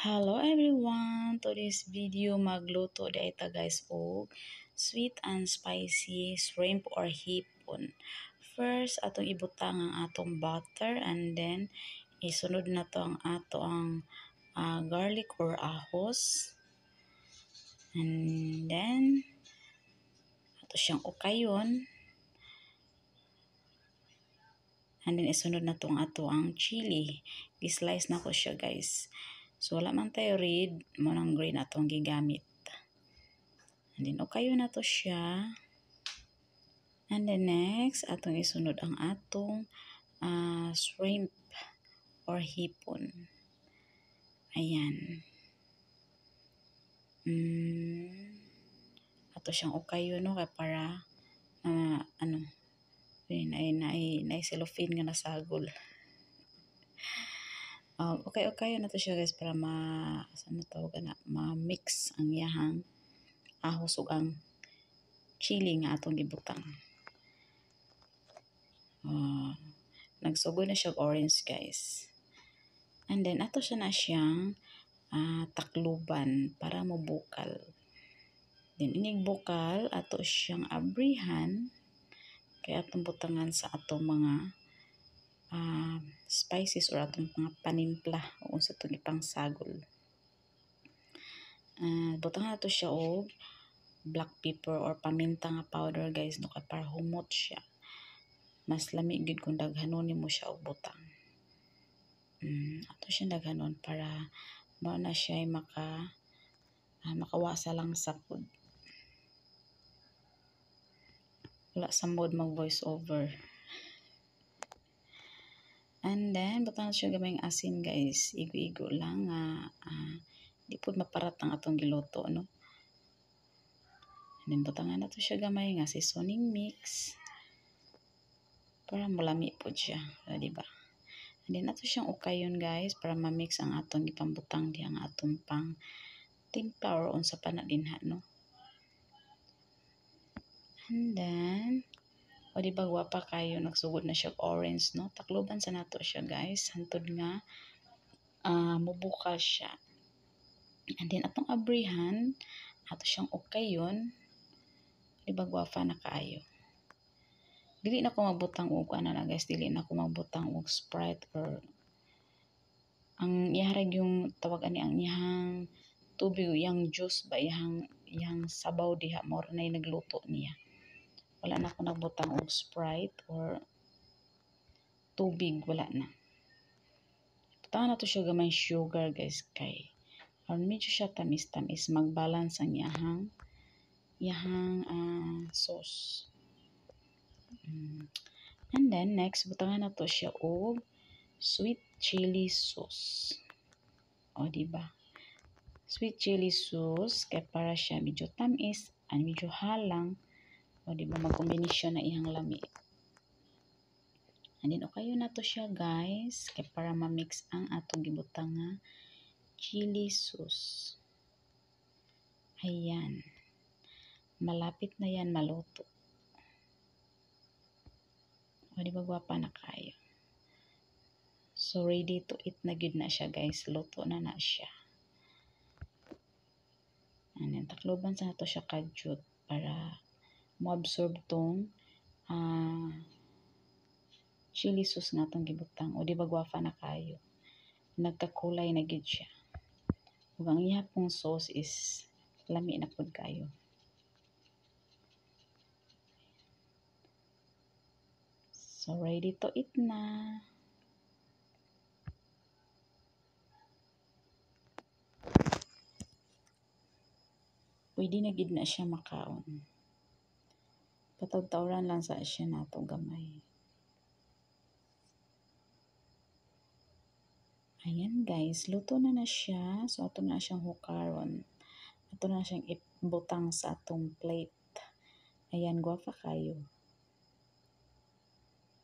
Hello everyone! To this video magluto dayta guys og sweet and spicy shrimp or hipon. First atong ibutang ang atong butter and then isunod na to ang garlic or ahos. And then ato siyang ukayon. And then isunod na to ang chili. I-slice na ko siya guys. So wala man tayo red, mo nang green atong gigamit. And then ukayo na to siya. And then next, atong isunod ang atong shrimp or hipon. Ayan. Ato siyang ukayo no kay para nay cellophane nga nasagol. Okay na to siya guys para ma-mix ang yahang ahos ug ang chili nga atong gibutang. Nagsugod na siya orange guys. And then ato siya na siyang takluban para mabukal. Then inig bukal ato siyang abrihan kay atong butangan sa atong mga spices or atong mga panimpla o unsa itong ipangsagol. Butangan nato siya og black pepper or paminta nga powder guys no kay para humot siya. Mas lami gid kung daghanon nimo siya og butang. Ato siya daghanon para mao na siya makawasa lang sa food. Wala sa mood mag voice over. And then butang siya gamay ng asin guys. Igo-igo lang di pud maparat ang atong giluto no. And then butangan na to siya gamay nga seasoning mix para malami pud siya, di ba? And then ato siyang ukayon guys para ma-mix ang atong ipambutang diha ang atong pang timpla or unsa pa na dinha no. And then di ba gwapa kayo nagsugod na siya orange no. Takloban sa nato siya guys hantod nga mubukal siya. And then atong abrihan ato siyang ukayon. Di ba gwapa na kaayo. Dili na ko magbutang og guys, dili na ko magbutang og Sprite or ang iharag yung tawag ani ang iyang tubig, iyang juice ba, iyang sabaw diha mo na nagluto niya. Wala na ko nagbutang og Sprite or tubig, wala na. Butangan na to siya gamay sugar guys kay aron medyo siya tamis-tamis, mag-balance ang iyahang sauce. And then next butangan na to siya og sweet chili sauce. Di ba? Sweet chili sauce kay para siya medyo tamis and medyo halang. Di ba magkombinasyon na iyang lami. And then okay na to siya guys kay para ma-mix ang atong gibutang nga chili sauce. Ayan. Malapit na yan maluto. Di ba gwapa na kayo? So ready to eat na gid na siya guys. Luto na siya. And then takloban sa nato siya kadyot para mo-absorb tong chili sauce nga atong gibutang. Di ba gwapa na kayo? Nagkakulay na gid siya. Ug ang iya pong sauce is lami na pud kayo. So ready to eat na. Pwede na gid na siya makaon. Patawtawran lang sa siya nato gamay. Ayan guys, luto na siya. So ato na siyang hukaron. Ato na siyang ibutang sa atong plate. Ayan, gwapa kayo.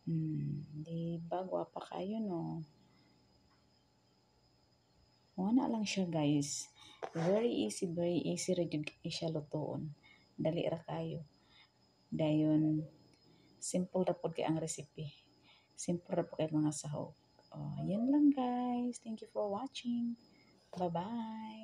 Di ba gwapa kayo no? Wala lang siya guys. Very easy ra gyud siya lutoon. Dali ra kayo. Dayon simple ra pud kay ang recipe. Simple ra pud kay mga sahog. Yan lang guys. Thank you for watching. Bye-bye.